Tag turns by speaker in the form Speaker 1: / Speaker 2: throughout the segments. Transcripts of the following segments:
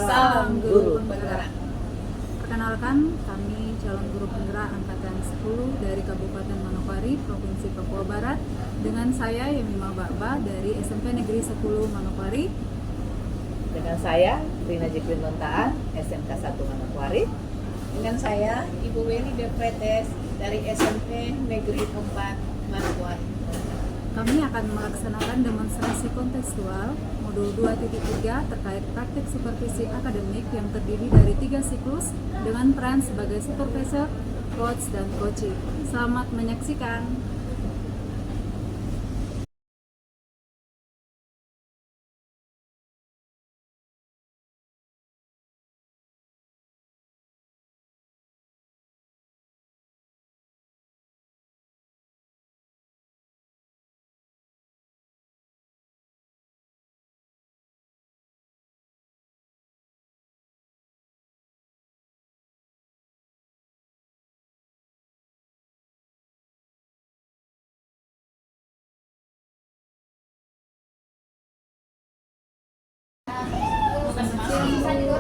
Speaker 1: Salam Guru Penggerak.
Speaker 2: Perkenalkan, kami calon guru penggerak angkatan 10 dari Kabupaten Manokwari, Provinsi Papua Barat. Dengan saya Yemima Ba'ba dari SMP Negeri 10 Manokwari.
Speaker 1: Dengan saya Rina Jiklin Lontaan, SMK 1 Manokwari.
Speaker 3: Dengan saya Ibu Weli Depretes dari SMP Negeri 4 Manokwari.
Speaker 2: Kami akan melaksanakan demonstrasi kontekstual modul 2.3 terkait praktik supervisi akademik yang terdiri dari 3 siklus dengan peran sebagai supervisor, coach, dan coaching. Selamat menyaksikan.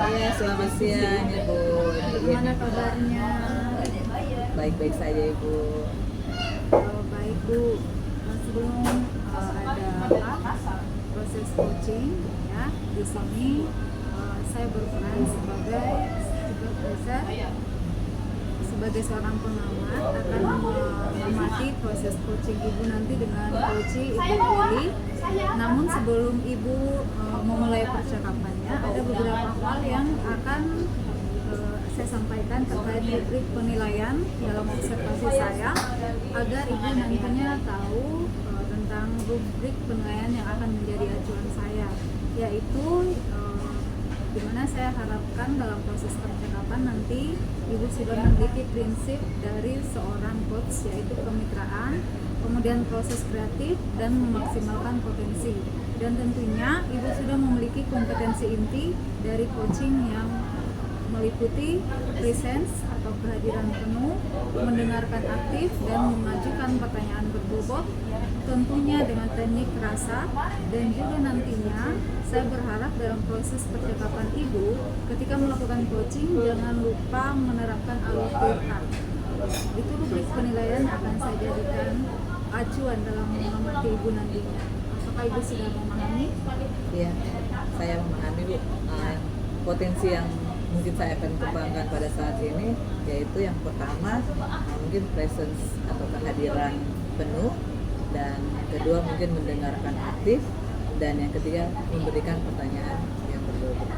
Speaker 1: Ya, selamat siang Ibu.
Speaker 2: Bagaimana kabarnya?
Speaker 1: Baik-baik saja Ibu.
Speaker 2: Baik Bu, sebelum ada proses coaching ya, di sini saya berperan sebagai supervisor, sebagai seorang pengamat akan mengamati proses coaching Ibu nanti dengan coaching Ibu Willy. Namun sebelum Ibu memulai percakapannya, ada beberapa hal yang akan saya sampaikan terkait rubrik penilaian dalam observasi saya, agar Ibu nantinya tahu tentang rubrik penilaian yang akan menjadi acuan saya, yaitu di mana saya harapkan dalam proses percakapan nanti Ibu sudah memiliki prinsip dari seorang coach, yaitu kemitraan, kemudian proses kreatif, dan memaksimalkan potensi. Dan tentunya Ibu sudah memiliki kompetensi inti dari coaching yang meliputi presence atau kehadiran penuh, mendengarkan aktif, dan mengajukan pertanyaan berbobot, tentunya dengan teknik rasa. Dan juga nantinya saya berharap dalam proses percakapan Ibu ketika melakukan coaching jangan lupa menerapkan alur tirta. Itu rubrik penilaian akan saya jadikan acuan dalam mengamati Ibu nantinya. Apakah Ibu sudah memahami?
Speaker 1: Iya, saya memahami Bu. Potensi yang mungkin saya akan kembangkan pada saat ini, yaitu yang pertama mungkin presence atau kehadiran penuh, dan yang kedua mungkin mendengarkan aktif, dan yang ketiga memberikan pertanyaan yang berbobot.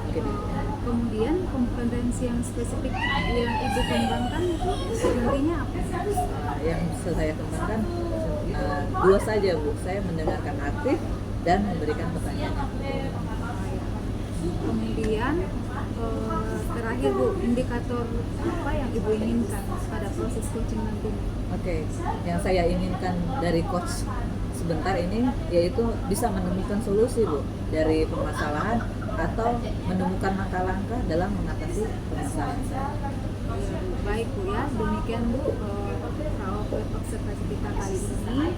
Speaker 1: Mungkin itu.
Speaker 2: Kemudian kompetensi yang spesifik yang Ibu kembangkan itu nantinya apa?
Speaker 1: Yang bisa saya kembangkan dua saja Bu, saya mendengarkan aktif dan memberikan pertanyaan yang berbobot.
Speaker 2: Kemudian terakhir Bu, indikator apa yang Ibu inginkan pada proses coaching nanti?
Speaker 1: Oke, yang saya inginkan dari coach sebentar ini yaitu bisa menemukan solusi Bu dari permasalahan atau menemukan langkah-langkah dalam mengatasi permasalahan.
Speaker 2: Baik Bu ya, demikian Bu observasi kita kali ini,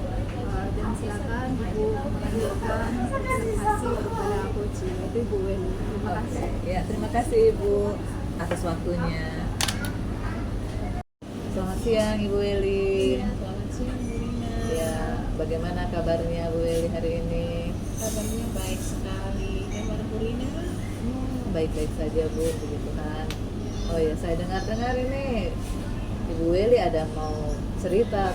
Speaker 2: dan silakan Ibu melanjutkan observasi kepada coaching, yaitu Ibu Weli. Terima kasih.
Speaker 1: Ya, terima kasih Ibu atas waktunya. Selamat siang Ibu Weli.
Speaker 3: Selamat siang Bu Rina.
Speaker 1: Ya, bagaimana kabarnya Bu Weli hari ini?
Speaker 3: Kabarnya baik sekali. Kabar Bu Rina?
Speaker 1: Baik-baik saja Bu, begitu kan. Oh ya, saya dengar-dengar ini Ibu Weli ada mau cerita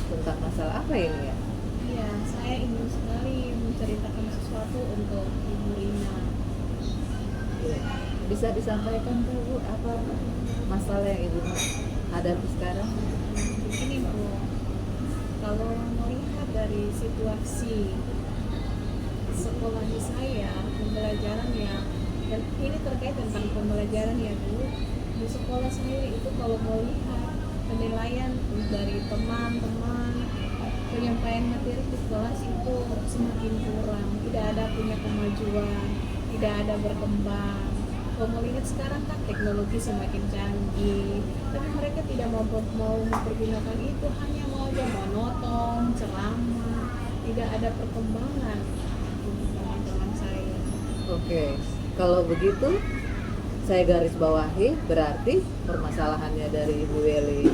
Speaker 1: tentang masalah apa ini ya?
Speaker 3: Iya, saya ingin sekali menceritakan sesuatu untuk Ibu Rina.
Speaker 1: Ya, bisa disampaikan tuh Bu, apa masalah yang Ibu hadapi sekarang?
Speaker 3: Begini Bu, kalau melihat dari situasi sekolah saya, pembelajaran ya, dan ini terkait tentang pembelajaran ya Bu, di sekolah saya itu kalau melihat penilaian dari teman-teman, penyampaian materi di kelas itu semakin kurang, tidak ada punya kemajuan, tidak ada berkembang. Kalau melihat sekarang kan teknologi semakin canggih, tapi mereka tidak mau mempergunakan itu, hanya mau aja monoton, ceramah, tidak ada perkembangan untuk teman-teman saya.
Speaker 1: Oke, Kalau begitu, saya garis bawahi berarti permasalahannya dari Ibu Weli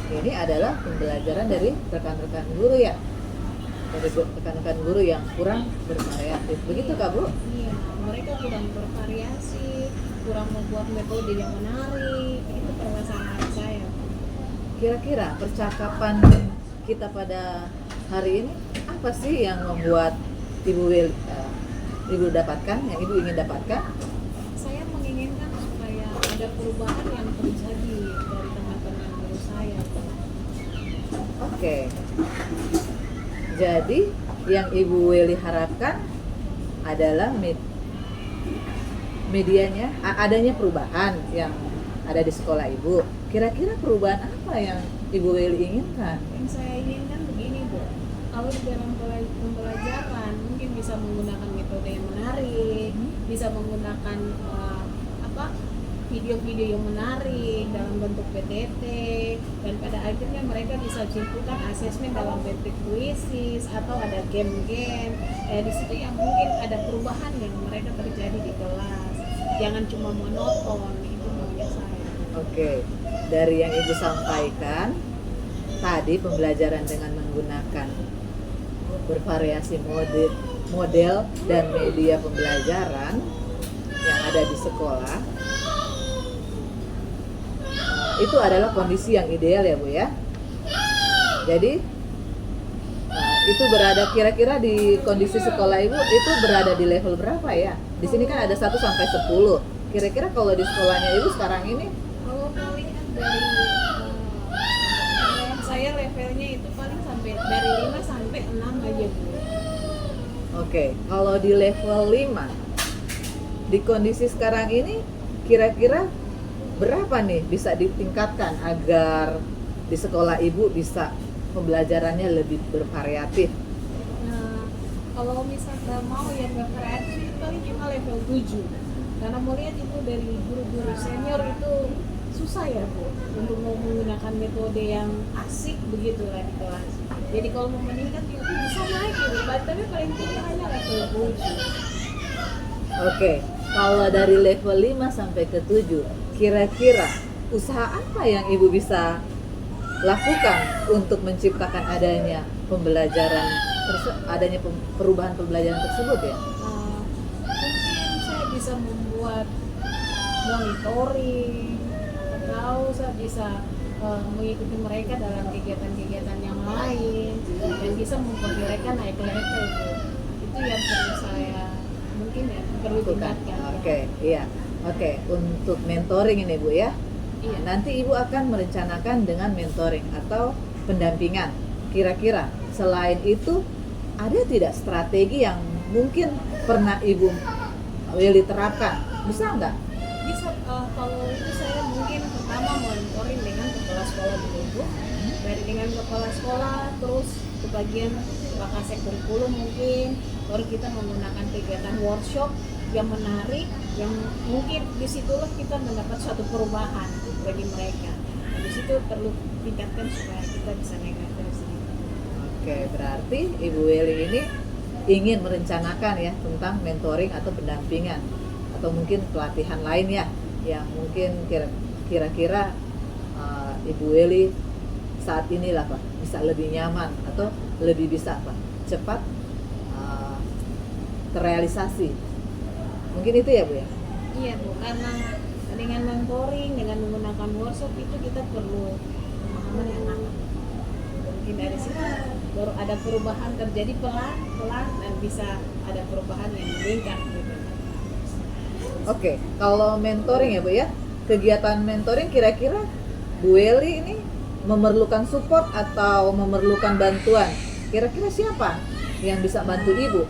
Speaker 1: ini adalah pembelajaran dari rekan-rekan guru ya, dari rekan-rekan guru yang kurang bervariatif. Begitu Kak Bu?
Speaker 3: Iya, mereka kurang bervariasi, kurang membuat metode yang menarik. Itu permasalahan saya.
Speaker 1: Kira-kira percakapan kita pada hari ini apa sih yang membuat Ibu Weli, Ibu dapatkan, yang Ibu ingin dapatkan?
Speaker 3: Saya menginginkan supaya ada perubahan yang terjadi dari teman-teman guru saya.
Speaker 1: Oke. Jadi yang Ibu Weli harapkan adalah medianya, adanya perubahan yang ada di sekolah Ibu. Kira-kira perubahan apa yang Ibu Weli inginkan?
Speaker 3: Yang saya inginkan begini Bu, kalau di dalam pembelajaran mungkin bisa menggunakan metode yang menarik, bisa menggunakan video-video yang menarik dalam bentuk PTT, dan pada akhirnya mereka bisa simpulkan asesmen dalam bentuk kuisis atau ada game-game. Di situ yang mungkin ada perubahan yang mereka terjadi di kelas. Jangan cuma monoton, itu maunya saya.
Speaker 1: Oke, dari yang Ibu sampaikan tadi, pembelajaran dengan menggunakan bervariasi model dan media pembelajaran yang ada di sekolah, itu adalah kondisi yang ideal ya Bu ya. Jadi itu berada kira-kira di kondisi sekolah Ibu itu berada di level berapa ya? Di sini kan ada 1 sampai 10. Kira-kira kalau di sekolahnya Ibu sekarang ini?
Speaker 3: Kalau melihat dari saya levelnya itu paling sampai dari 5 sampai 6 aja Bu.
Speaker 1: Oke, kalau di level 5 di kondisi sekarang ini kira-kira berapa nih bisa ditingkatkan agar di sekolah Ibu bisa pembelajarannya lebih bervariatif?
Speaker 3: Nah, kalau misalnya mau yang bervariasi paling cuma level 7. Karena melihat itu dari guru-guru senior itu susah ya Bu untuk mau menggunakan metode yang asik begitu lah di kelas. Jadi kalau mau meningkat itu bisa naik gitu, tapi paling tinggi hanya level 7.
Speaker 1: Oke, kalau dari level 5 sampai ke 7, kira-kira usaha apa yang Ibu bisa lakukan untuk menciptakan adanya pembelajaran, adanya perubahan pembelajaran tersebut ya?
Speaker 3: Mungkin saya bisa membuat monitoring, atau saya bisa mengikuti mereka dalam kegiatan-kegiatan yang lain dan bisa membuat mereka naik level. Itu yang perlu saya mungkin ya perlu tingkatkan.
Speaker 1: Oke, iya. Oke, untuk mentoring ini Bu ya.
Speaker 3: Iya.
Speaker 1: Nanti Ibu akan merencanakan dengan mentoring atau pendampingan. Kira-kira selain itu ada tidak strategi yang mungkin pernah Ibu Weli terapkan? Bisa nggak?
Speaker 3: Bisa, kalau itu saya mungkin pertama monitoring dengan kepala sekolah dulu Bu. Dari dengan kepala sekolah terus ke bagian bakasek kurikulum mungkin, baru kita menggunakan kegiatan workshop yang menarik, yang mungkin disitulah kita mendapat suatu perubahan bagi mereka. Nah, di situ perlu tingkatkan supaya kita bisa naik level sini.
Speaker 1: Oke, berarti Ibu Weli ini ingin merencanakan ya tentang mentoring atau pendampingan atau mungkin pelatihan lain ya yang mungkin kira-kira Ibu Weli saat inilah Pak bisa lebih nyaman atau lebih bisa Pak cepat terrealisasi. Mungkin itu ya Bu ya?
Speaker 3: Iya Bu, karena dengan mentoring, dengan menggunakan workshop itu kita perlu pemahaman yang lama. Mungkin dari situ baru ada perubahan terjadi pelan-pelan dan bisa ada perubahan yang meningkat gitu.
Speaker 1: Oke, kalau mentoring ya Bu ya, kegiatan mentoring kira-kira Bu Weli ini memerlukan support atau memerlukan bantuan? Kira-kira siapa yang bisa bantu Ibu?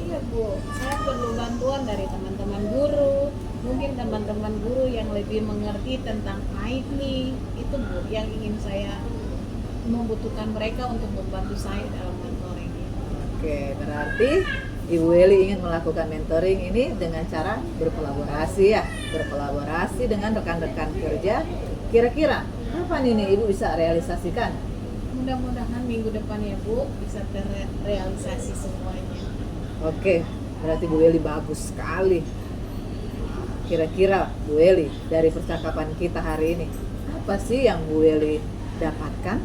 Speaker 3: Iya Bu, saya perlu bantuan dari teman-teman guru, mungkin teman-teman guru yang lebih mengerti tentang IT, itu Bu yang ingin saya membutuhkan mereka untuk membantu saya dalam mentoring.
Speaker 1: Oke, berarti Ibu Weli ingin melakukan mentoring ini dengan cara berkolaborasi ya, berkolaborasi dengan rekan-rekan kerja. Kira-kira kapan ini Ibu bisa realisasikan?
Speaker 3: Mudah-mudahan minggu depan ya Bu bisa terrealisasi semuanya.
Speaker 1: Oke, berarti Bu Weli bagus sekali. kira-kira Bu Eli dari percakapan kita hari ini, apa sih yang Bu Eli dapatkan?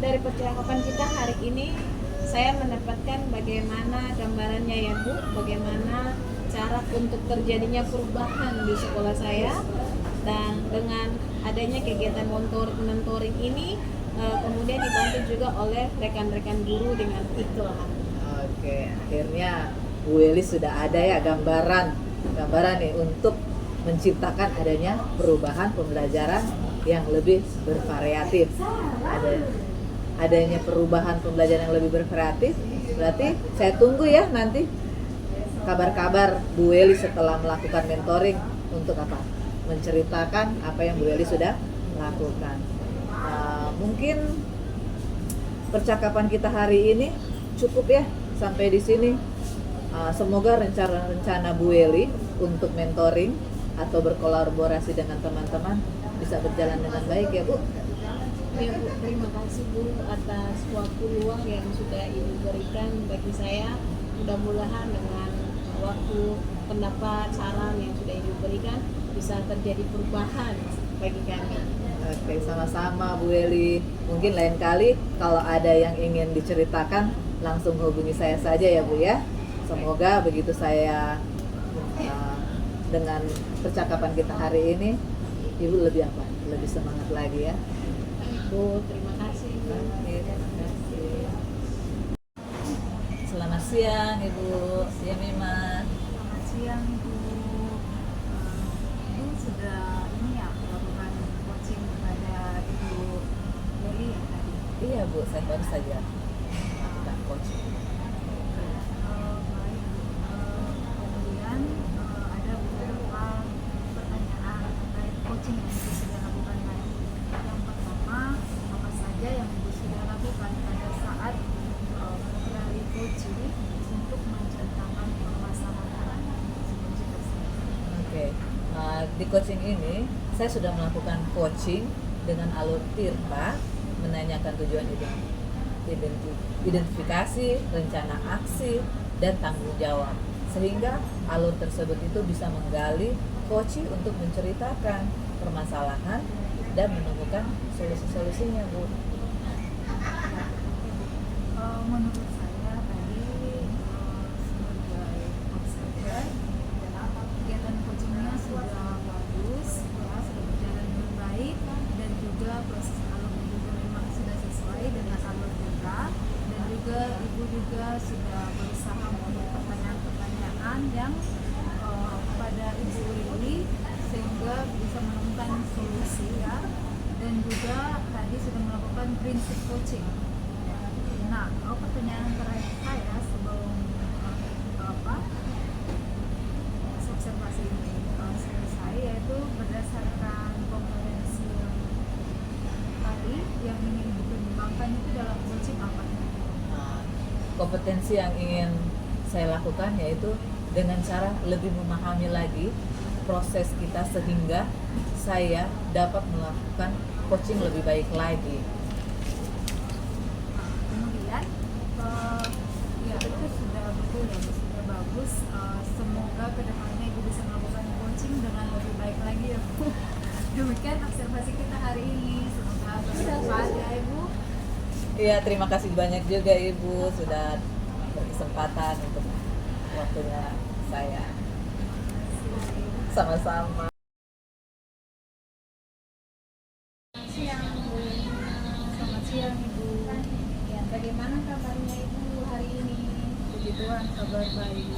Speaker 3: Dari percakapan kita hari ini saya mendapatkan bagaimana gambarannya ya Bu, bagaimana cara untuk terjadinya perubahan di sekolah saya, dan dengan adanya kegiatan mentoring ini kemudian dibantu juga oleh rekan-rekan guru dengan ikhlas.
Speaker 1: Oke, akhirnya Bu Eli sudah ada ya gambaran nih untuk menciptakan adanya perubahan pembelajaran yang lebih bervariatif. Adanya perubahan pembelajaran yang lebih bervariatif, berarti saya tunggu ya nanti kabar-kabar Bu Eli setelah melakukan mentoring untuk apa? Menceritakan apa yang Bu Eli sudah lakukan. Mungkin percakapan kita hari ini cukup ya sampai di sini. Semoga rencana Bu Eli untuk mentoring atau berkolaborasi dengan teman-teman bisa berjalan dengan baik ya Bu.
Speaker 3: Ya Bu, terima kasih Bu atas waktu luang yang sudah Ibu berikan bagi saya. Mudah-mudahan dengan waktu, pendapat, saran yang sudah Ibu berikan bisa terjadi perubahan bagi kami.
Speaker 1: Oke, sama-sama Bu Eli. Mungkin lain kali kalau ada yang ingin diceritakan langsung hubungi saya saja ya Bu ya. Semoga begitu saya dengan percakapan kita hari ini, Ibu lebih apa? Lebih semangat lagi ya.
Speaker 3: Bu, terima kasih.
Speaker 1: Oke, terima kasih. Selamat siang Ibu. Siang Mima.
Speaker 2: Selamat siang Ibu. Ibu sudah ini ya melakukan coaching kepada Ibu Eli ya tadi.
Speaker 1: Iya Bu, saya baru saja melakukan coaching.
Speaker 2: Baik. Kemudian ada beberapa pertanyaan terkait coaching yang Ibu sudah lakukan tadi. Yang pertama, apa saja yang Ibu sudah lakukan pada saat mempelajari coaching untuk menceritakan permasalahan coaching tersebut?
Speaker 1: Oke, di coaching ini saya sudah melakukan coaching dengan alur TIRPA, menanyakan tujuan identifikasi, rencana aksi, dan tanggung jawab, sehingga alur tersebut itu bisa menggali coaching untuk menceritakan permasalahan dan menemukan solusi-solusinya Bu.
Speaker 2: Menurut saya tadi sebagai observer, kegiatan coachingnya sudah bagus, ya, sudah berjalan dengan baik, dan juga proses alurnya juga memang sudah sesuai dengan alur kita, dan juga Ibu juga sudah berusaha membuat pertanyaan-pertanyaan yang pada Ibu Eli sehingga bisa menemukan solusi ya, dan juga tadi sudah melakukan prinsip coaching. Nah, kalau pertanyaan terakhir saya sebelum observasi ini selesai, yaitu berdasarkan kompetensi yang tadi yang ingin dikembangkan itu dalam coaching apa?
Speaker 1: Kompetensi yang ingin saya lakukan yaitu dengan cara lebih memahami lagi proses kita sehingga saya dapat melakukan coaching lebih baik lagi.
Speaker 2: Kemudian ya itu sudah betul ya, sudah bagus. Semoga kedepannya Ibu bisa melakukan coaching dengan lebih baik lagi ya Bu. Demikian observasi kita hari ini, semoga bermanfaat ya Ibu.
Speaker 1: Iya, terima kasih banyak juga Ibu sudah berkesempatan untuk waktunya saya. Sama-sama.
Speaker 2: Selamat siang Ibu.
Speaker 3: Ya, bagaimana kabarnya Ibu hari ini?
Speaker 2: Puji Tuhan, kabar baik.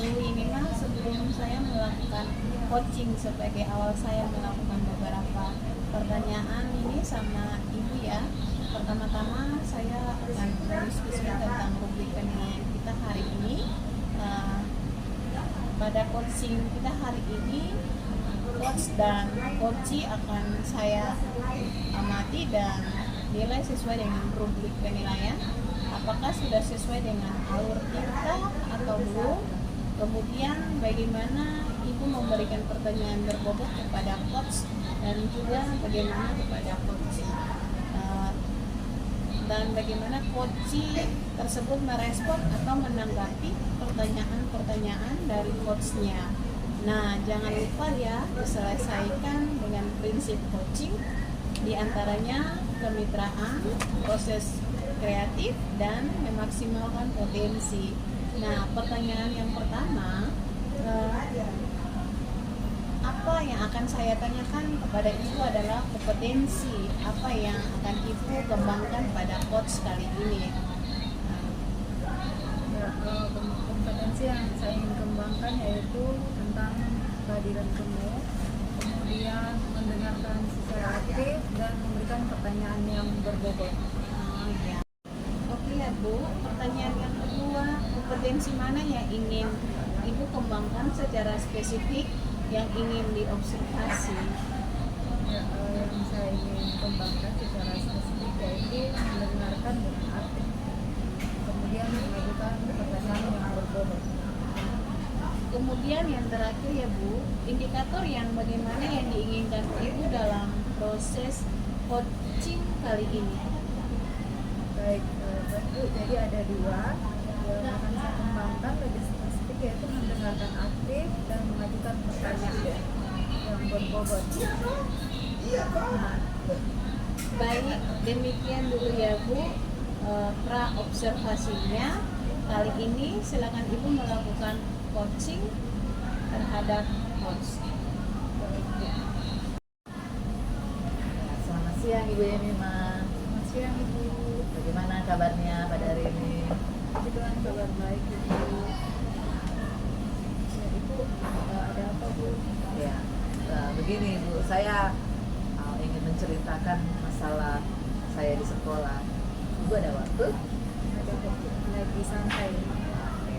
Speaker 3: Bu, ini mah sebelum saya melakukan coaching sebagai awal saya melakukan beberapa pertanyaan ini sama Ibu ya. Pertama-tama saya akan berdiskusi tentang rubrik penilaian kita hari ini. Pada coaching kita hari ini, coach dan coachee akan saya amati dan nilai sesuai dengan rubrik penilaian. Apakah sudah sesuai dengan alur kita atau belum? Kemudian bagaimana Ibu memberikan pertanyaan berbobot kepada coach dan juga bagaimana kepada coach. dan bagaimana coach tersebut merespon atau menanggapi pertanyaan-pertanyaan dari coachnya. Nah, jangan lupa ya diselesaikan dengan prinsip coaching, diantaranya kemitraan, proses kreatif, dan memaksimalkan potensi. Nah, pertanyaan yang pertama, apa yang akan saya tanyakan kepada ibu adalah kompetensi apa yang akan ibu kembangkan pada coach kali ini.
Speaker 2: Ya, kompetensi yang saya ingin kembangkan yaitu tentang kehadiran temu, kemudian mendengarkan secara aktif dan memberikan pertanyaan yang berbobot.
Speaker 3: Ya. Oke ya Bu, pertanyaan yang kedua, kompetensi mana yang ingin ibu kembangkan secara spesifik yang ingin diobservasi?
Speaker 2: Ya, yang saya ingin kembangkan secara spesifik yaitu mendengarkan dengan aktif, kemudian mengajukan pertanyaan yang berbobot.
Speaker 3: Kemudian yang terakhir ya Bu, indikator yang bagaimana yang diinginkan ibu dalam proses coaching kali ini?
Speaker 2: Baik, Bu, jadi ada dua yang akan saya kembangkan lebih spesifik yaitu mendengarkan aktif dan mengajukan pertanyaan yang berbobot.
Speaker 3: Nah, baik, demikian dulu ya Bu pra observasinya. Kali ini silakan ibu melakukan coaching terhadap coach.
Speaker 1: Selamat siang Ibu Yemima.
Speaker 2: Selamat siang Ibu.
Speaker 1: Bagaimana kabarnya pada hari ini?
Speaker 2: Puji Tuhan, kabar baik Ibu. Ya Ibu, ada apa Bu?
Speaker 1: Ya, begini Bu, saya ingin menceritakan masalah saya di sekolah. Ibu ada waktu?
Speaker 2: Ada waktu lagi santai.
Speaker 1: Oke.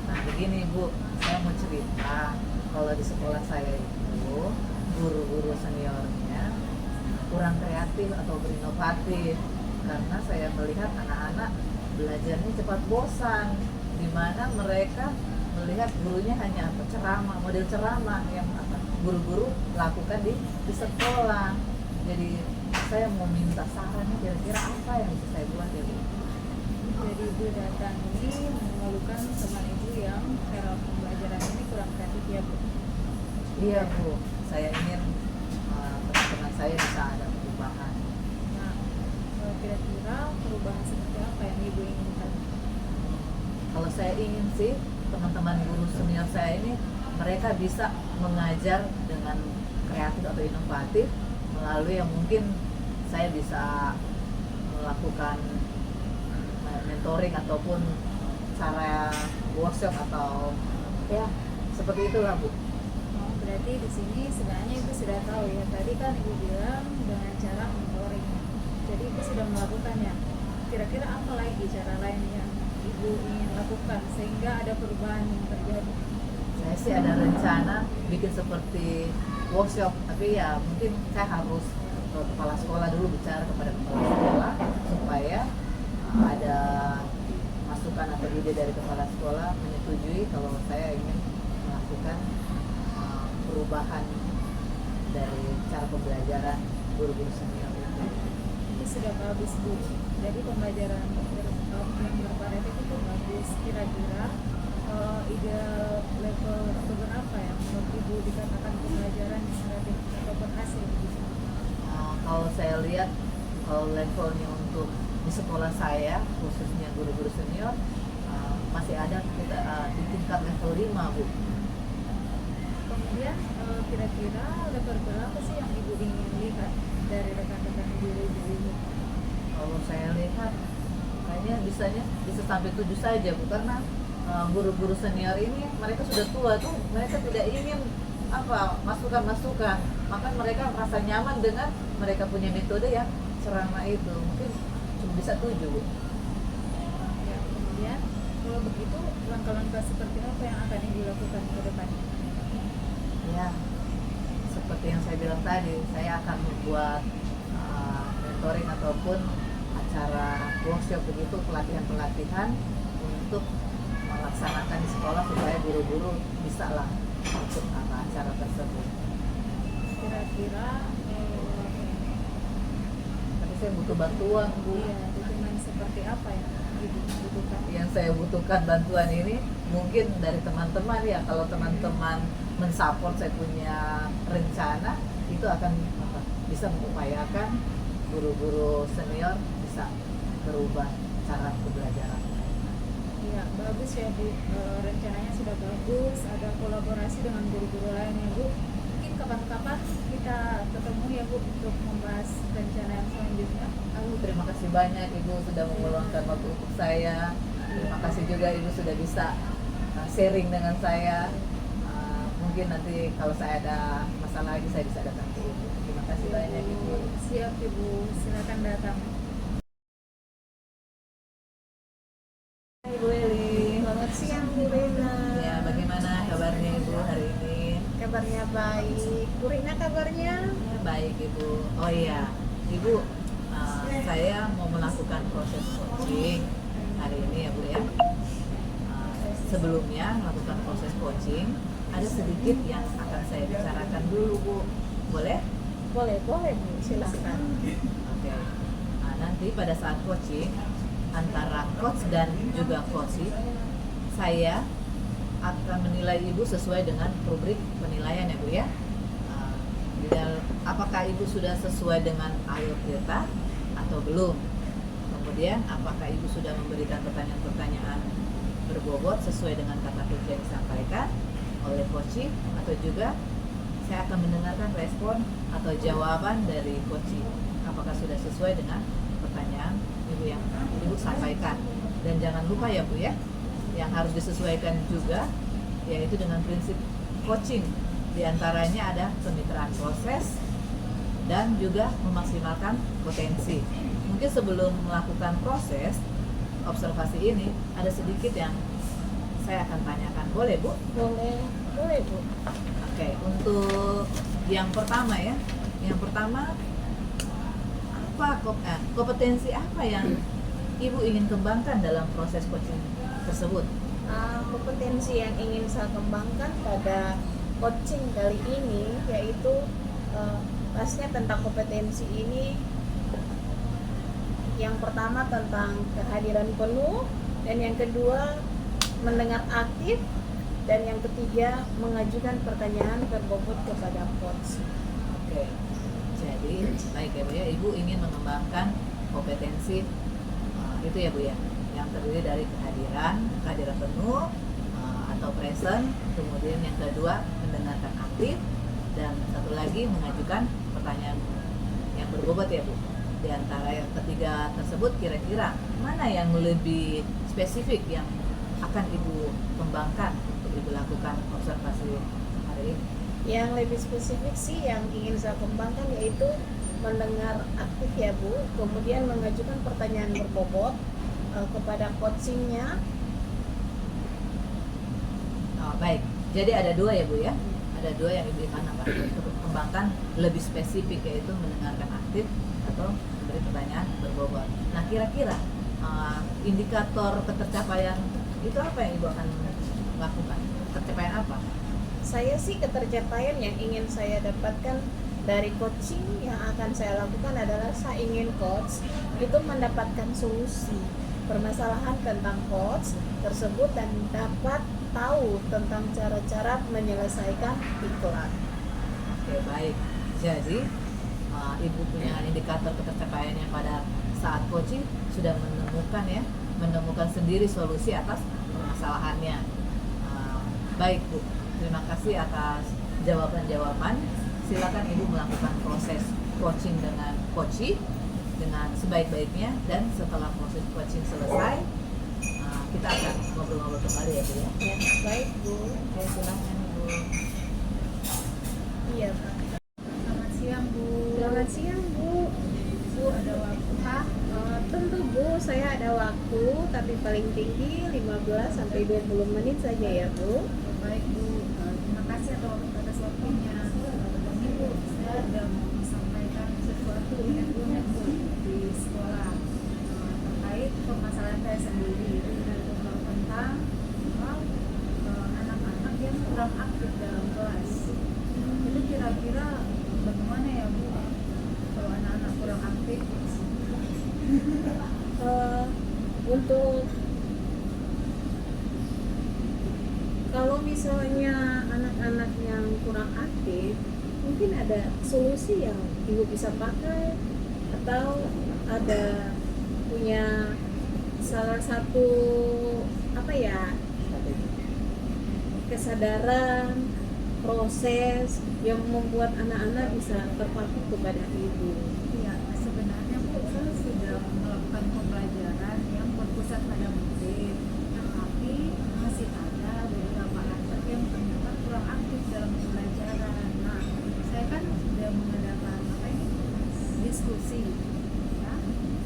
Speaker 1: Nah begini Bu, saya mau cerita kalau di sekolah saya itu guru-guru seniornya kurang kreatif atau berinovatif, karena saya melihat anak-anak belajarnya cepat bosan, di mana mereka melihat gurunya hanya apa, ceramah, model ceramah yang apa guru-guru lakukan di sekolah. Jadi saya mau minta sarannya kira-kira apa yang bisa saya buat ya Bu?
Speaker 2: Jadi Ibu datang ini mengeluhkan teman Ibu yang cara pembelajaran ini kurang kreatif ya Bu.
Speaker 1: Iya Bu, saya ingin teman-teman saya bisa ada perubahan.
Speaker 2: Nah, kira-kira perubahan seperti apa yang Ibu inginkan?
Speaker 1: Kalau saya ingin sih teman-teman guru senior saya ini mereka bisa mengajar dengan kreatif atau inovatif melalui yang mungkin saya bisa melakukan mentoring ataupun cara workshop atau ya seperti itulah Bu.
Speaker 2: Oh, berarti di sini sebenarnya Ibu sudah tahu ya. Tadi kan Ibu bilang dengan cara mentoring. Jadi Ibu sudah melakukannya. Kira-kira apa lagi cara lain yang Ibu ingin lakukan sehingga ada perubahan yang terjadi?
Speaker 1: Saya sih ada rencana bikin seperti workshop, tapi ya mungkin saya harus ke kepala sekolah dulu, bicara kepada kepala sekolah supaya ada masukan atau ide dari kepala sekolah menyetujui kalau saya ingin melakukan perubahan dari cara pembelajaran guru-guru senior itu.
Speaker 2: Itu sudah bagus Bu. Jadi pembelajaran yang bervariatif itu bagus. Kira-kira ide level atau berapa yang menurut Ibu dikatakan pembelajaran yang kreatif atau berhasil begitu?
Speaker 1: Kalau saya lihat kalau levelnya untuk di sekolah saya khususnya guru-guru senior masih ada kita di tingkat level 5 Bu.
Speaker 2: Kemudian kira-kira level berapa sih yang Ibu ingin lihat dari rekan-rekan guru ini?
Speaker 1: Kalau saya lihat kayaknya bisa sampai 7 saja Bu, karena guru-guru senior ini mereka sudah tua tuh, mereka tidak ingin apa masukan-masukan, maka mereka merasa nyaman dengan mereka punya metode yang ceramah itu, mungkin cuma bisa 7 Bu.
Speaker 2: Ya, kemudian kalau begitu langkah-langkah seperti apa yang akan Ibu lakukan ke depan?
Speaker 1: Ya, seperti yang saya bilang tadi, saya akan membuat mentoring ataupun acara workshop begitu, pelatihan-pelatihan untuk melaksanakan di sekolah supaya guru-guru bisa lah ikut acara tersebut.
Speaker 2: Kira-kira
Speaker 1: Tapi saya butuh bantuan Bu.
Speaker 2: iya, dukungan
Speaker 1: saya butuhkan bantuan ini mungkin dari teman-teman ya. Kalau teman-teman mensupport saya punya rencana, itu akan bisa mengupayakan guru-guru senior bisa berubah cara pembelajaran.
Speaker 3: Iya, bagus ya Bu. Rencananya sudah bagus, ada kolaborasi dengan guru-guru lain ya Bu. Mungkin kapan-kapan kita ketemu ya Bu untuk membahas rencana yang selanjutnya.
Speaker 1: Terima kasih banyak Ibu sudah meluangkan waktu untuk saya. Terima kasih juga Ibu sudah bisa sharing dengan saya. Mungkin nanti kalau saya ada masalah lagi saya bisa datang ke Ibu. Terima kasih banyak Ibu.
Speaker 3: Siap Ibu, silakan datang.
Speaker 1: Ibu Eli.
Speaker 3: Selamat siang Bu Rina.
Speaker 1: Ya, bagaimana kabarnya Ibu hari ini?
Speaker 3: Kabarnya baik. Bu Rina kabarnya?
Speaker 1: Ya, baik Ibu. Oh iya, Ibu, saya mau melakukan proses coaching hari ini ya Bu ya. Sebelumnya melakukan proses coaching, ada sedikit yang akan saya bicarakan dulu Bu. Boleh?
Speaker 3: Boleh Bu, silakan.
Speaker 1: Oke. Nanti pada saat coaching antara coach dan juga coachee, saya akan menilai Ibu sesuai dengan rubrik penilaian ya Bu ya. Apakah Ibu sudah sesuai dengan ayo kita atau belum? Kemudian apakah Ibu sudah memberikan pertanyaan-pertanyaan berbobot sesuai dengan kata kunci yang disampaikan oleh coachee, atau juga saya akan mendengarkan respon atau jawaban dari coachee. Apakah sudah sesuai dengan pertanyaan Ibu yang Ibu sampaikan? Dan jangan lupa ya Bu ya, yang harus disesuaikan juga yaitu dengan prinsip coaching. Di antaranya ada kemitraan proses dan juga memaksimalkan potensi. Mungkin sebelum melakukan proses observasi ini ada sedikit yang saya akan tanyakan. Boleh Bu?
Speaker 3: Boleh Bu.
Speaker 1: Oke, untuk yang pertama ya. Yang pertama, kompetensi apa yang Ibu ingin kembangkan dalam proses coaching tersebut?
Speaker 3: Kompetensi yang ingin saya kembangkan pada coaching kali ini yaitu pastinya tentang kompetensi ini. Yang pertama tentang kehadiran penuh, dan yang kedua mendengar aktif, dan yang ketiga mengajukan pertanyaan berbobot kepada coach.
Speaker 1: Oke, jadi baik ya Bu ya, Ibu ingin mengembangkan kompetensi itu ya Bu ya, yang terdiri dari kehadiran penuh atau present, kemudian yang kedua mendengarkan aktif, dan satu lagi mengajukan pertanyaan yang berbobot ya Bu. Di antara yang ketiga tersebut, kira-kira mana yang lebih spesifik yang akan Ibu kembangkan untuk Ibu lakukan observasi hari ini?
Speaker 3: Yang lebih spesifik sih yang ingin saya kembangkan yaitu mendengar aktif ya Bu, kemudian mengajukan pertanyaan berbobot kepada coachingnya.
Speaker 1: Baik, jadi ada dua ya Bu ya, ada dua yang Ibu akan kembangkan lebih spesifik, yaitu mendengarkan aktif atau memberi pertanyaan berbobot. Nah, kira-kira indikator ketercapaian itu apa yang Ibu akan lakukan? Ketercapaian apa?
Speaker 3: Saya sih ketercapaian yang ingin saya dapatkan dari coaching yang akan saya lakukan adalah saya ingin coach itu mendapatkan solusi permasalahan tentang coach tersebut dan dapat tahu tentang cara-cara menyelesaikan iklan.
Speaker 1: Oke, baik. Jadi Ibu punya indikator ketercapaian yang pada saat coaching sudah menemukan sendiri solusi atas permasalahannya. Baik Bu, terima kasih atas jawaban-jawaban. Silakan Ibu melakukan proses coaching dengan coachee dengan sebaik-baiknya, dan setelah proses coaching selesai kita akan ngobrol-ngobrol kembali ya Bu ya.
Speaker 3: Ya, baik Bu.
Speaker 1: Oke, silakan Bu.
Speaker 3: Iya Pak.
Speaker 2: Selamat siang Bu.
Speaker 3: Selamat siang Bu.
Speaker 2: Bu ada waktu kah?
Speaker 3: Tentu Bu, saya ada waktu, tapi paling tinggi 15 sampai 20 menit saja ya Bu.
Speaker 2: Baik Bu, terima kasih atas waktunya. Ini Bu, saya sudah mau sampaikan sesuatu yang unik Bu di sekolah terkait permasalahan saya sendiri tentang anak-anak yang kurang aktif dalam kelas. Itu kira-kira bagaimana ya Bu kalau anak-anak kurang aktif?
Speaker 3: Untuk misalnya anak-anak yang kurang aktif, mungkin ada solusi yang ibu bisa pakai, atau ada punya salah satu apa ya, kesadaran proses yang membuat anak-anak bisa terpaku kepada ibu.
Speaker 2: Iya, sebenarnya Bu, saya sudah melakukan pembelajaran yang berpusat pada murid, tetapi masih ada beberapa anak yang ternyata kurang aktif dalam pembelajaran. Nah, saya kan sudah mengadakan apa ini, diskusi. Ya,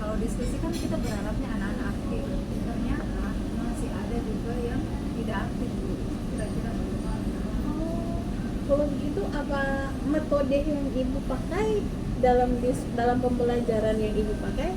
Speaker 2: kalau diskusi kan kita berharapnya anak-anak aktif, ternyata masih ada juga yang tidak aktif Bu. Kira-kira bagaimana?
Speaker 3: Kalau begitu apa metode yang ibu pakai dalam pembelajaran yang ibu pakai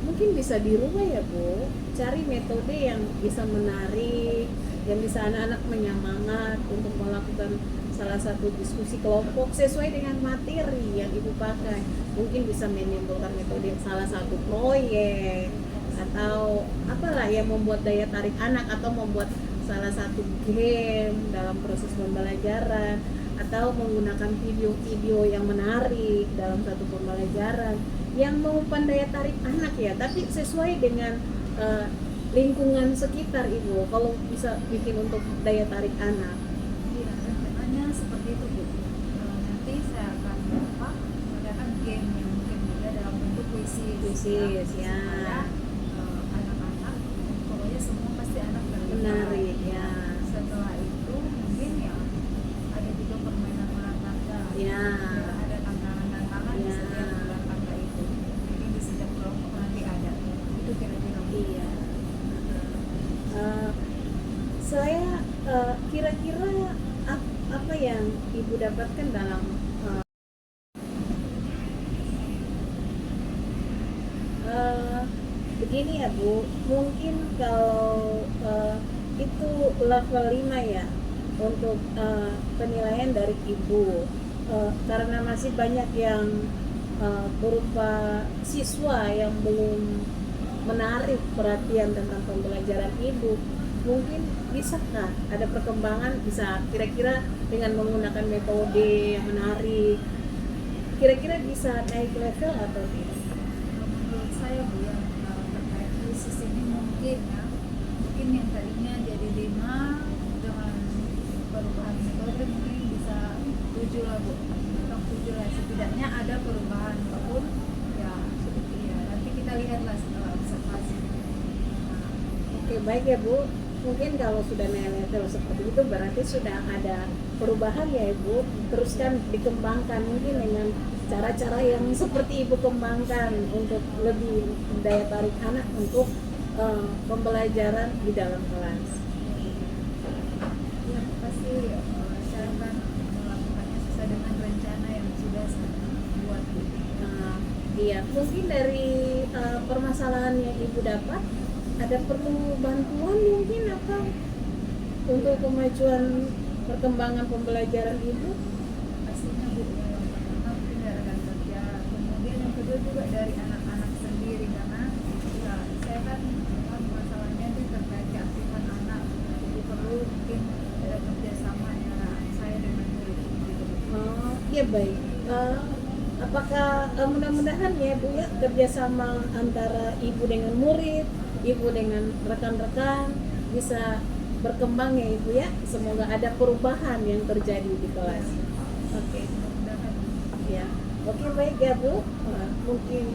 Speaker 3: mungkin bisa dirubah ya Bu, cari metode yang bisa menarik, yang bisa anak-anak menyemangat untuk melakukan salah satu diskusi kelompok sesuai dengan materi yang ibu pakai. Mungkin bisa menimbulkan metode salah satu proyek atau apalah yang membuat daya tarik anak, atau membuat salah satu game dalam proses pembelajaran, atau menggunakan video-video yang menarik dalam satu pembelajaran yang mengumpan daya tarik anak ya, tapi sesuai dengan lingkungan sekitar ibu. Kalau bisa bikin untuk daya tarik anak.
Speaker 2: Iya, rencananya seperti itu Bu. Nanti saya akan mengadakan game yang mungkin juga dalam bentuk kuisis.
Speaker 3: Kuisis, ya.
Speaker 2: Supaya anak-anak, pokoknya semua pasti anak terlibat.
Speaker 3: Menarik ya.
Speaker 2: Setelah itu mungkin ya ada juga permainan ulang tangga.
Speaker 3: Ya.
Speaker 2: Ada tantangan-tantangan di
Speaker 3: Ya.
Speaker 2: setiap ulang tangga itu. Mungkin di setiap kelompok nanti ada. Itu kira-kira Bu.
Speaker 3: Iya. Saya kira-kira apa yang ibu dapatkan dalam begini ya Bu, mungkin kalau itu level 5 ya untuk penilaian dari ibu, karena masih banyak yang berupa siswa yang belum menarik perhatian tentang pembelajaran ibu. Mungkin bisakah ada perkembangan, bisa kira-kira dengan menggunakan metode yang menarik, kira-kira bisa naik level atau tidak?
Speaker 2: Menurut saya Bu, yang terkait krisis ini mungkin ya, mungkin yang tadinya jadi 5 dengan perubahan metode mungkin bisa 7 lah Bu, atau 7 lah, setidaknya ada perubahan walaupun ya seperti ya nanti kita lihatlah setelah observasi.
Speaker 3: Oke, baik ya Bu. Mungkin kalau sudah naik level seperti itu berarti sudah ada perubahan ya Ibu. Teruskan dikembangkan mungkin dengan cara-cara yang seperti Ibu kembangkan untuk lebih daya tarik anak untuk pembelajaran di dalam kelas.
Speaker 2: Ya pasti saya akan melakukannya sesuai dengan rencana yang sudah saya buat Bu.
Speaker 3: Iya, mungkin dari permasalahan yang Ibu dapat ada perlu bantuan mungkin apa untuk kemajuan perkembangan pembelajaran Ibu?
Speaker 2: Pastinya Bu, yang pertama mungkin dari rekan kerja, kemudian yang kedua juga dari anak-anak sendiri, karena ya saya kan masalahnya itu terkait keaktifan anak, jadi perlu mungkin ada kerjasama antara saya dengan murid gitu.
Speaker 3: Oh, iya baik. Apakah mudah-mudahan ya Bu ya kerjasama antara ibu dengan murid, ibu dengan rekan-rekan bisa berkembang ya Ibu ya. Semoga ada perubahan yang terjadi di kelas. Oke.
Speaker 2: Mudah-mudahan.
Speaker 3: Ya. Oke baik ya Bu. Mungkin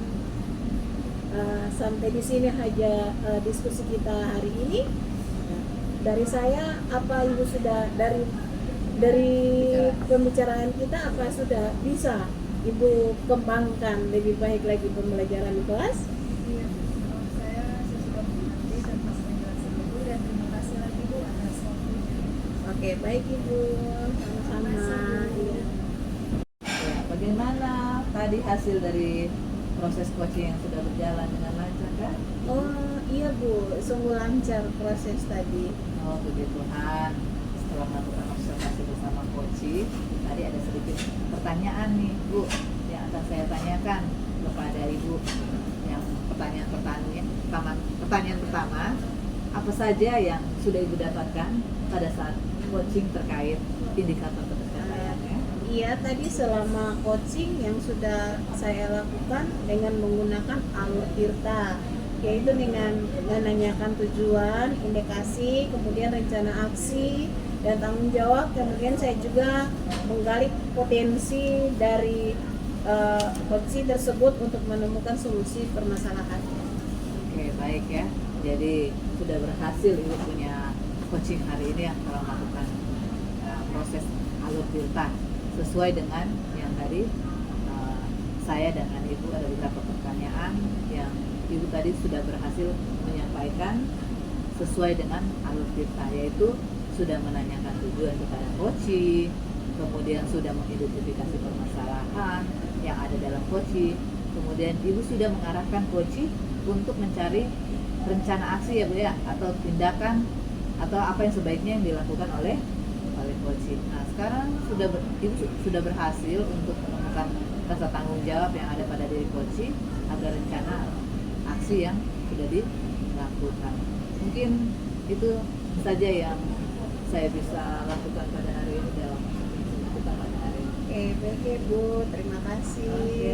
Speaker 3: sampai di sini aja diskusi kita hari ini. Dari saya, apa Ibu sudah dari pembicaraan kita apa sudah bisa Ibu kembangkan lebih baik lagi pembelajaran di kelas?
Speaker 2: Iya, menurut saya sudah mengerti dan pas penjelasan Ibu, dan terima kasih lagi Bu atas waktunya.
Speaker 3: Oke, baik Ibu. Sama-sama. Iya.
Speaker 1: Ya, bagaimana tadi hasil dari proses coaching yang sudah berjalan dengan lancar kan?
Speaker 3: Oh iya Bu, sungguh lancar proses tadi.
Speaker 1: Oh puji Tuhan, setelah melakukan observasi bersama coaching, tadi ada sedikit pertanyaan nih Bu yang akan saya tanyakan kepada Ibu. Yang pertanyaan pertama, apa saja yang sudah Ibu dapatkan pada saat coaching terkait indikator ketercapaian ya?
Speaker 3: Iya, tadi selama coaching yang sudah saya lakukan dengan menggunakan alur Tirta, yaitu dengan menanyakan tujuan, indikasi, kemudian rencana aksi dan tanggung jawab. Kemudian saya juga menggali potensi dari coaching tersebut untuk menemukan solusi permasalahan.
Speaker 1: Oke, baik ya. Jadi sudah berhasil Ibu punya coaching hari ini yang telah melakukan proses alur Tirta sesuai dengan yang tadi saya dengan Ibu ada beberapa pertanyaan yang Ibu tadi sudah berhasil menyampaikan sesuai dengan alur Tirta, yaitu sudah menanyakan tujuan kepada coaching, kemudian sudah mengidentifikasi permasalahan yang ada dalam coaching, kemudian Ibu sudah mengarahkan coaching untuk mencari rencana aksi ya Bu ya, atau tindakan atau apa yang sebaiknya yang dilakukan oleh coaching. Nah sekarang Ibu sudah berhasil untuk menemukan rasa tanggung jawab yang ada pada diri coaching agar rencana aksi yang sudah dilakukan. Mungkin itu saja yang saya bisa lakukan pada hari ini dalam kita pada hari ini.
Speaker 3: Oke, baik Bu, terima kasih.
Speaker 1: Oke,